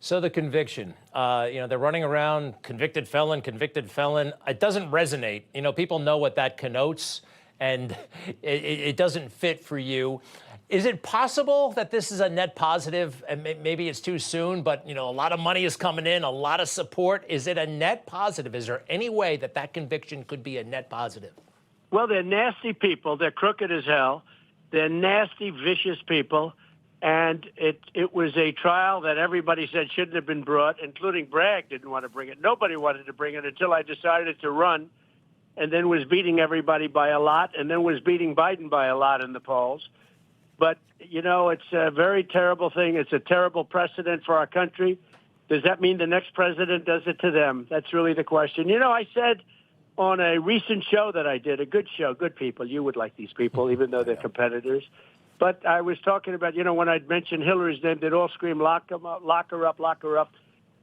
So the conviction, they're running around convicted felon, convicted felon. It doesn't resonate. People know what that connotes, and it doesn't fit for you. Is it possible that this is a net positive? And maybe it's too soon, but a lot of money is coming in, a lot of support. Is it a net positive? Is there any way that that conviction could be a net positive? Well, they're nasty people. They're crooked as hell. They're nasty, vicious people. And it was a trial that everybody said shouldn't have been brought, including Bragg didn't want to bring it. Nobody wanted to bring it until I decided to run, and then was beating everybody by a lot, and then was beating Biden by a lot in the polls. But, it's a very terrible thing. It's a terrible precedent for our country. Does that mean the next president does it to them? That's really the question. I said on a recent show that I did, a good show, good people. You would like these people, even though they're competitors. But I was talking about, when I'd mentioned Hillary's name, they'd all scream, lock her up, lock her up, lock her up.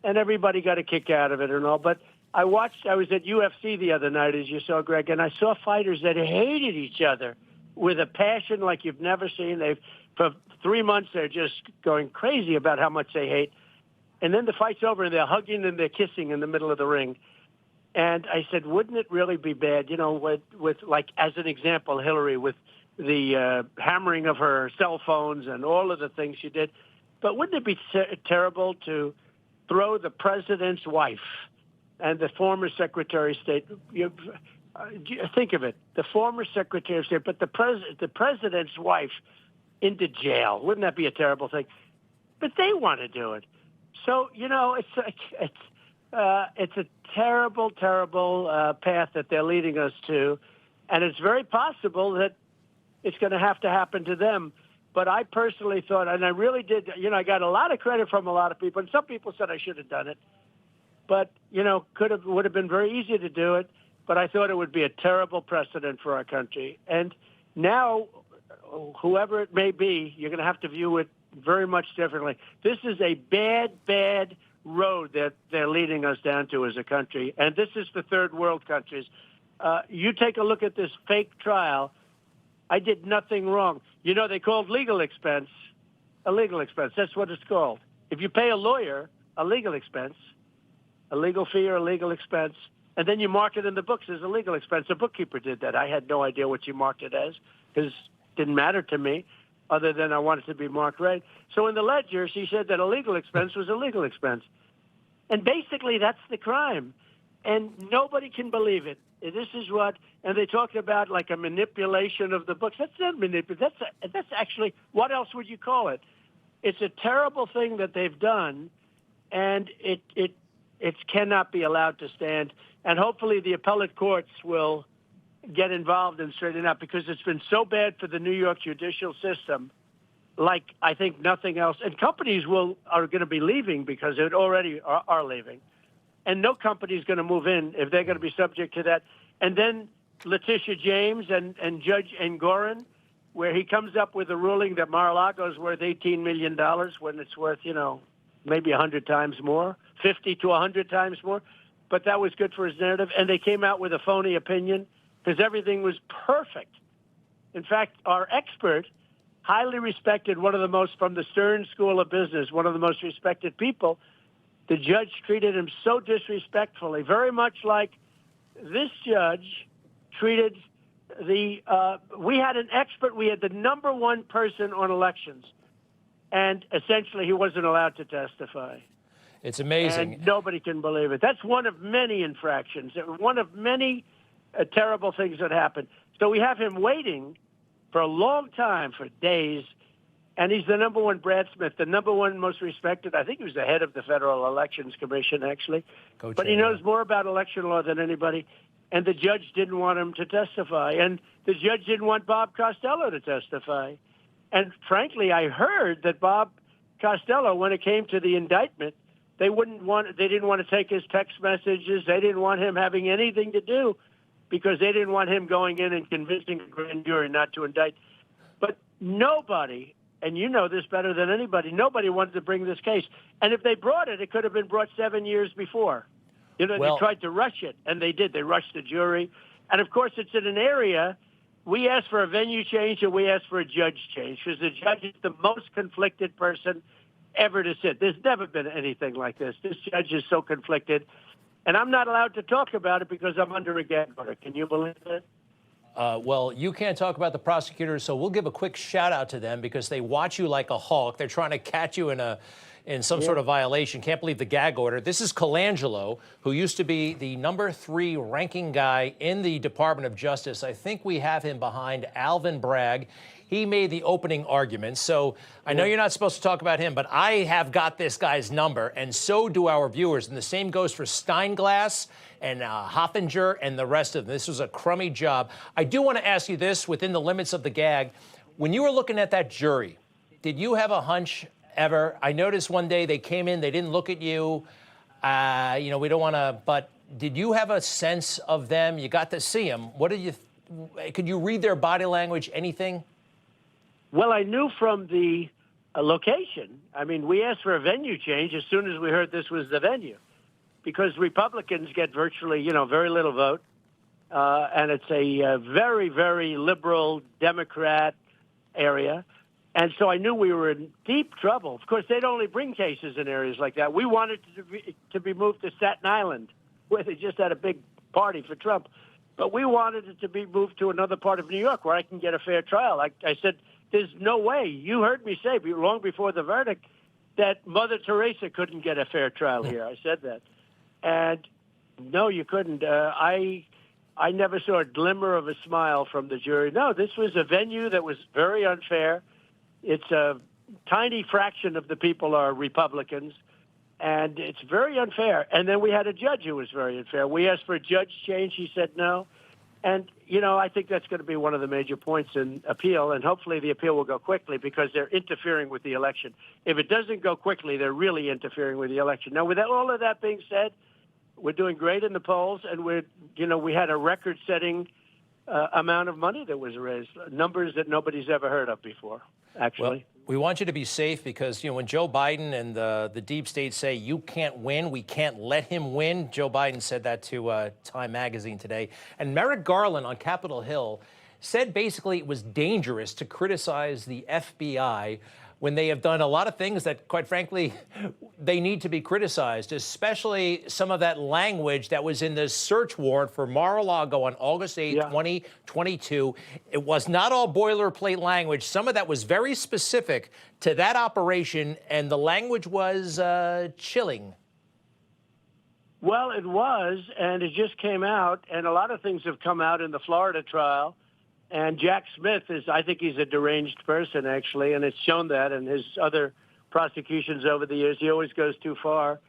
And everybody got a kick out of it and all. But I was at UFC the other night, as you saw, Greg, and I saw fighters that hated each other with a passion like you've never seen. For 3 months, they're just going crazy about how much they hate. And then the fight's over, and they're hugging and they're kissing in the middle of the ring. And I said, wouldn't it really be bad, with like, as an example, Hillary, with the hammering of her cell phones and all of the things she did. But wouldn't it be terrible to throw the president's wife and the former Secretary of State? Think of it, the former Secretary of State, but the president's wife into jail. Wouldn't that be a terrible thing? But they want to do it. So, it's a terrible, terrible path that they're leading us to. And it's very possible that it's going to have to happen to them. But I personally thought, and I really did, I got a lot of credit from a lot of people, and some people said I should have done it. But, would have been very easy to do it, but I thought it would be a terrible precedent for our country. And now, whoever it may be, you're going to have to view it very much differently. This is a bad, bad road that they're leading us down to as a country, and this is the third world countries. You take a look at this fake trial. I did nothing wrong. They called legal expense a legal expense. That's what it's called. If you pay a lawyer a legal expense, a legal fee or a legal expense, and then you mark it in the books as a legal expense. A bookkeeper did that. I had no idea what you marked it as because it didn't matter to me other than I wanted to be marked right. So in the ledger, she said that a legal expense was a legal expense. And basically, that's the crime. And nobody can believe it. This is what, and they talked about like a manipulation of the books. That's not manipulation. That's actually, what else would you call it? It's a terrible thing that they've done, and it cannot be allowed to stand. And hopefully the appellate courts will get involved and straighten out, because it's been so bad for the New York judicial system, like I think nothing else. And companies are going to be leaving because they already are leaving. And no company is going to move in if they're going to be subject to that. And then Letitia James and Judge Engoron, where he comes up with a ruling that Mar-a-Lago is worth $18 million when it's worth, maybe 100 times more, 50 to 100 times more. But that was good for his narrative. And they came out with a phony opinion because everything was perfect. In fact, our expert, highly respected, one of the most, from the Stern School of Business, one of the most respected people, the judge treated him so disrespectfully, very much like this judge treated we had an expert, we had the number one person on elections, and essentially he wasn't allowed to testify. It's amazing. And nobody can believe it. That's one of many infractions, one of many terrible things that happened. So we have him waiting for a long time, for days. And he's the number one, Brad Smith, the number one most respected. I think he was the head of the Federal Elections Commission, actually. But he knows more about election law than anybody. And the judge didn't want him to testify. And the judge didn't want Bob Costello to testify. And frankly, I heard that Bob Costello, when it came to the indictment, they didn't want to take his text messages. They didn't want him having anything to do because they didn't want him going in and convincing the grand jury not to indict. But nobody, and you know this better than anybody, nobody wanted to bring this case. And if they brought it, it could have been brought 7 years before. They tried to rush it, and they did. They rushed the jury. And, of course, it's in an area, we asked for a venue change and we asked for a judge change because the judge is the most conflicted person ever to sit. There's never been anything like this. This judge is so conflicted, and I'm not allowed to talk about it because I'm under a gag order. Can you believe that? Well, you can't talk about the prosecutors, so we'll give a quick shout out to them because they watch you like a hawk. They're trying to catch you in some sort of violation. Can't believe the gag order. This is Colangelo, who used to be the #3 ranking guy in the Department of Justice. I think we have him behind Alvin Bragg. He made the opening argument. So I know you're not supposed to talk about him, but I have got this guy's number, and so do our viewers. And the same goes for Steinglass and Hoffinger and the rest of them. This was a crummy job. I do want to ask you this within the limits of the gag. When you were looking at that jury, did you have a hunch ever? I noticed one day they came in, they didn't look at you. You know, we don't want to, but did you have a sense of them? You got to see them. What did you, could you read their body language, anything? Well, I knew from the location. I mean, we asked for a venue change as soon as we heard this was the venue, because Republicans get virtually, you know, very little vote. And it's a very, very liberal Democrat area. And so I knew we were in deep trouble. Of course, they'd only bring cases in areas like that. We wanted to be moved to Staten Island, where they just had a big party for Trump. But we wanted it to be moved to another part of New York where I can get a fair trial. I said, there's no way. You heard me say long before the verdict that Mother Teresa couldn't get a fair trial here. I said that. And no, you couldn't. I never saw a glimmer of a smile from the jury. No, this was a venue that was very unfair. It's a tiny fraction of the people are Republicans, and it's very unfair. And then we had a judge who was very unfair. We asked for a judge change. He said no. And, you know, I think that's going to be one of the major points in appeal, and hopefully the appeal will go quickly because they're interfering with the election. If it doesn't go quickly, they're really interfering with the election. Now, with all of that being said, we're doing great in the polls, and we had a record-setting amount of money that was raised, numbers that nobody's ever heard of before, actually. Well, we want you to be safe because, you know, when Joe Biden and the deep state say you can't win, we can't let him win. Joe Biden said that to Time magazine today. And Merrick Garland on Capitol Hill said basically it was dangerous to criticize the FBI when they have done a lot of things that, quite frankly, they need to be criticized, especially some of that language that was in the search warrant for Mar-a-Lago on August 8, 2022. It was not all boilerplate language. Some of that was very specific to that operation, and the language was chilling. Well, it was, and it just came out, and a lot of things have come out in the Florida trial. And Jack Smith I think he's a deranged person, actually, and it's shown that in his other prosecutions over the years. He always goes too far.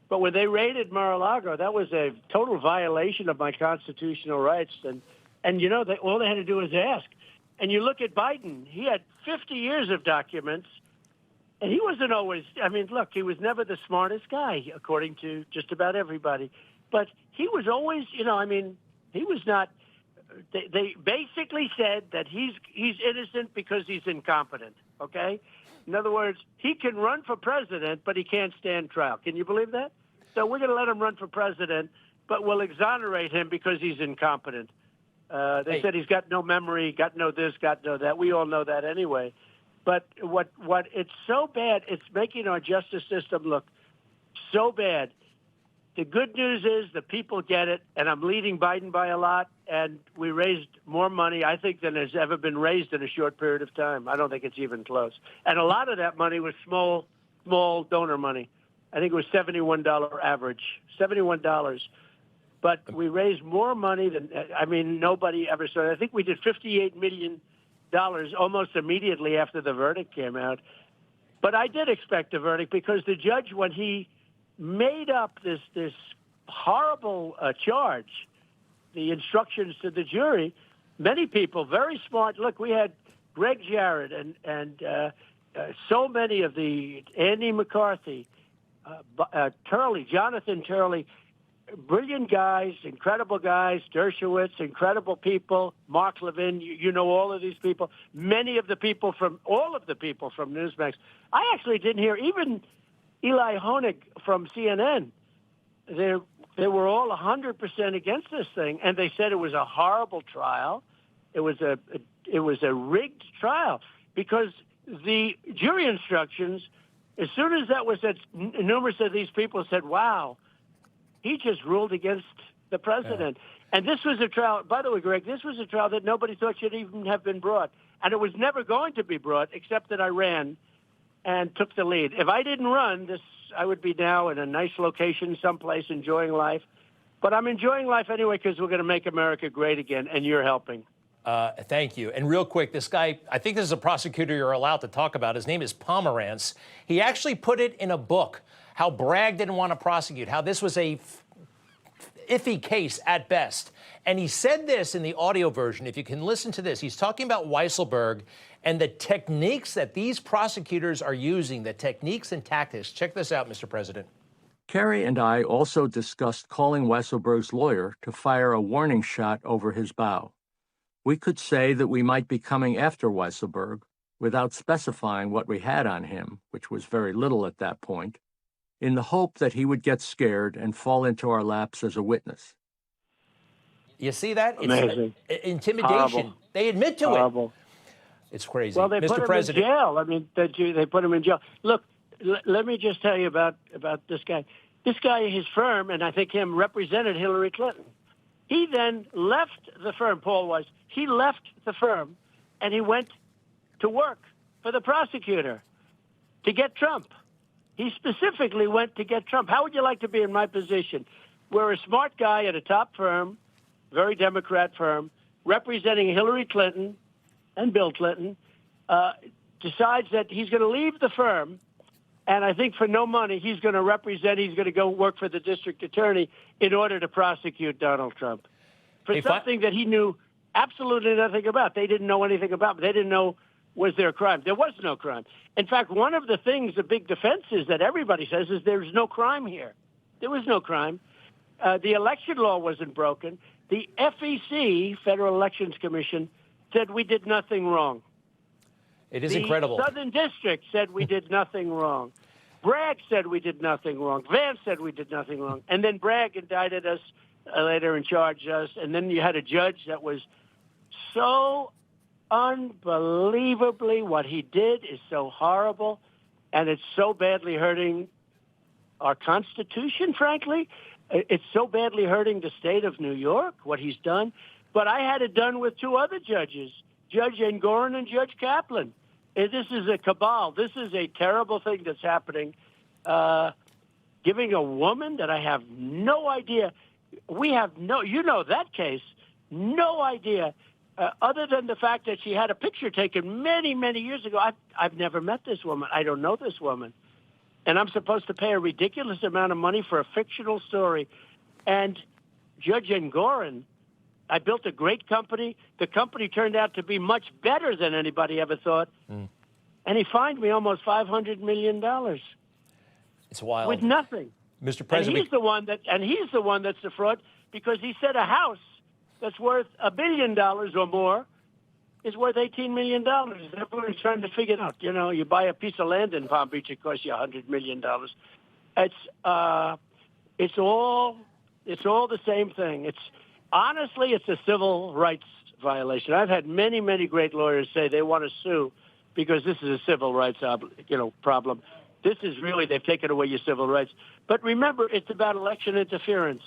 But when they raided Mar-a-Lago, that was a total violation of my constitutional rights. And you know, all they had to do was ask. And you look at Biden, he had 50 years of documents, and he wasn't always, I mean, look, he was never the smartest guy, according to just about everybody. But he was always, you know, I mean, he was not. They basically said that he's innocent because he's incompetent, okay? In other words, he can run for president, but he can't stand trial. Can you believe that? So we're going to let him run for president, but we'll exonerate him because he's incompetent. They said he's got no memory, got no this, got no that. We all know that anyway. But what it's so bad, it's making our justice system look so bad. The good news is the people get it, and I'm leading Biden by a lot, and we raised more money, I think, than has ever been raised in a short period of time. I don't think it's even close. And a lot of that money was small donor money. I think it was $71 average, $71. But we raised more money than, I mean, nobody ever saw it. I think we did $58 million almost immediately after the verdict came out. But I did expect a verdict because the judge, when he made up this horrible charge, the instructions to the jury, many people, very smart. Look, we had Greg Jarrett and so many of the Andy McCarthy, Turley, Jonathan Turley, brilliant guys, incredible guys, Dershowitz, incredible people, Mark Levin, you know all of these people, all of the people from Newsmax. I actually didn't hear even Eli Honig from CNN. They were all 100% against this thing, and they said it was a horrible trial. It was a rigged trial because the jury instructions As soon as that was said, numerous of these people said, wow, he just ruled against the president. Yeah. And this was a trial, by the way, Greg, this was a trial that nobody thought should even have been brought. And it was never going to be brought, except that I ran and took the lead. If I didn't run, I would be now in a nice location someplace enjoying life. But I'm enjoying life anyway because we're going to make America great again, and you're helping. Thank you. And real quick, this guy, I think this is a prosecutor you're allowed to talk about. His name is Pomerantz. He actually put it in a book, how Bragg didn't want to prosecute, how this was a iffy case at best. And he said this in the audio version. If you can listen to this, he's talking about Weisselberg and the techniques that these prosecutors are using, the techniques and tactics. Check this out, Mr. President. Kerry and I also discussed calling Weisselberg's lawyer to fire a warning shot over his bow. We could say that we might be coming after Weisselberg without specifying what we had on him, which was very little at that point, in the hope that he would get scared and fall into our laps as a witness. You see that? Amazing. It's intimidation. Horrible. They admit to Horrible. it. It's crazy. Well, they Mr. put him President. in jail. I mean, they put him in jail. Look, let me just tell you about this guy. This guy, his firm, and I think him, represented Hillary Clinton. He then left the firm, Paul was. He left the firm, and he went to work for the prosecutor to get Trump. He specifically went to get Trump. How would you like to be in my position? We're a smart guy at a top firm, very Democrat firm, representing Hillary Clinton and Bill Clinton, decides that he's going to leave the firm, and I think for no money, he's going to go work for the district attorney in order to prosecute Donald Trump for something that he knew absolutely nothing about. They didn't know anything about. They didn't know, was there a crime? There was no crime. In fact, one of the things, the big defense is that everybody says is there's no crime here. There was no crime. The election law wasn't broken. The FEC, Federal Elections Commission, said we did nothing wrong. It is incredible. The Southern District said we did nothing wrong. Bragg said we did nothing wrong. Vance said we did nothing wrong. And then Bragg indicted us later and charged us. And then you had a judge that was so unbelievably, what he did is so horrible, and it's so badly hurting our Constitution, frankly. It's so badly hurting the state of New York, what he's done. But I had it done with two other judges, Judge Engoron and Judge Kaplan. This is a cabal. This is a terrible thing that's happening. Giving a woman that I have no idea, you know that case, no idea, other than the fact that she had a picture taken many, many years ago. I've never met this woman. I don't know this woman. And I'm supposed to pay a ridiculous amount of money for a fictional story. And Judge Engoron, I built a great company. The company turned out to be much better than anybody ever thought. And he fined me almost $500 million. It's wild. With nothing. Mr. President. And he's the one that's the fraud, because he said a house that's worth $1 billion or more is worth $18 million. Everyone's trying to figure it out. You know, you buy a piece of land in Palm Beach, it costs you $100 million. It's all the same thing. Honestly, it's a civil rights violation. I've had many, many great lawyers say they want to sue because this is a civil rights problem. This is really, they've taken away your civil rights. But remember, it's about election interference.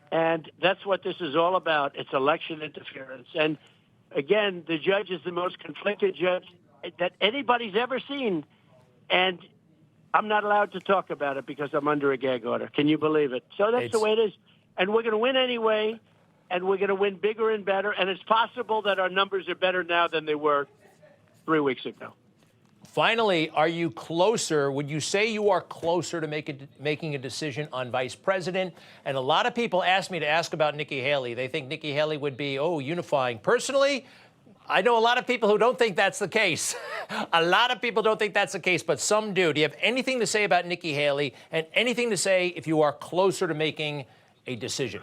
And that's what this is all about. It's election interference. And again, the judge is the most conflicted judge that anybody's ever seen. And I'm not allowed to talk about it because I'm under a gag order. Can you believe it? So that's the way it is. And we're going to win anyway. And we're going to win bigger and better. And it's possible that our numbers are better now than they were 3 weeks ago. Finally, are you closer? Would you say you are closer to making a decision on vice president? And a lot of people ask me to ask about Nikki Haley. They think Nikki Haley would be, unifying. Personally, I know a lot of people who don't think that's the case. A lot of people don't think that's the case, but some do. Do you have anything to say about Nikki Haley and anything to say if you are closer to making a decision?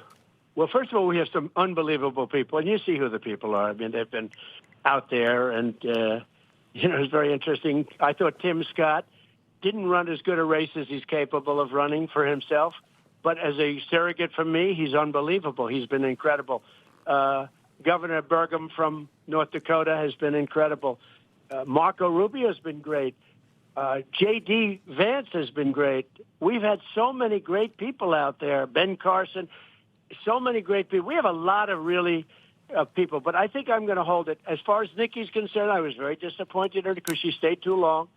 Well, first of all, we have some unbelievable people, and you see who the people are. I mean, they've been out there, and, it's very interesting. I thought Tim Scott didn't run as good a race as he's capable of running for himself, but as a surrogate for me, he's unbelievable. He's been incredible. Governor Burgum from North Dakota has been incredible. Marco Rubio has been great. J.D. Vance has been great. We've had so many great people out there. Ben Carson, so many great people. We have a lot of really people, but I think I'm going to hold it. As far as Nikki's concerned, I was very disappointed in her because she stayed too long.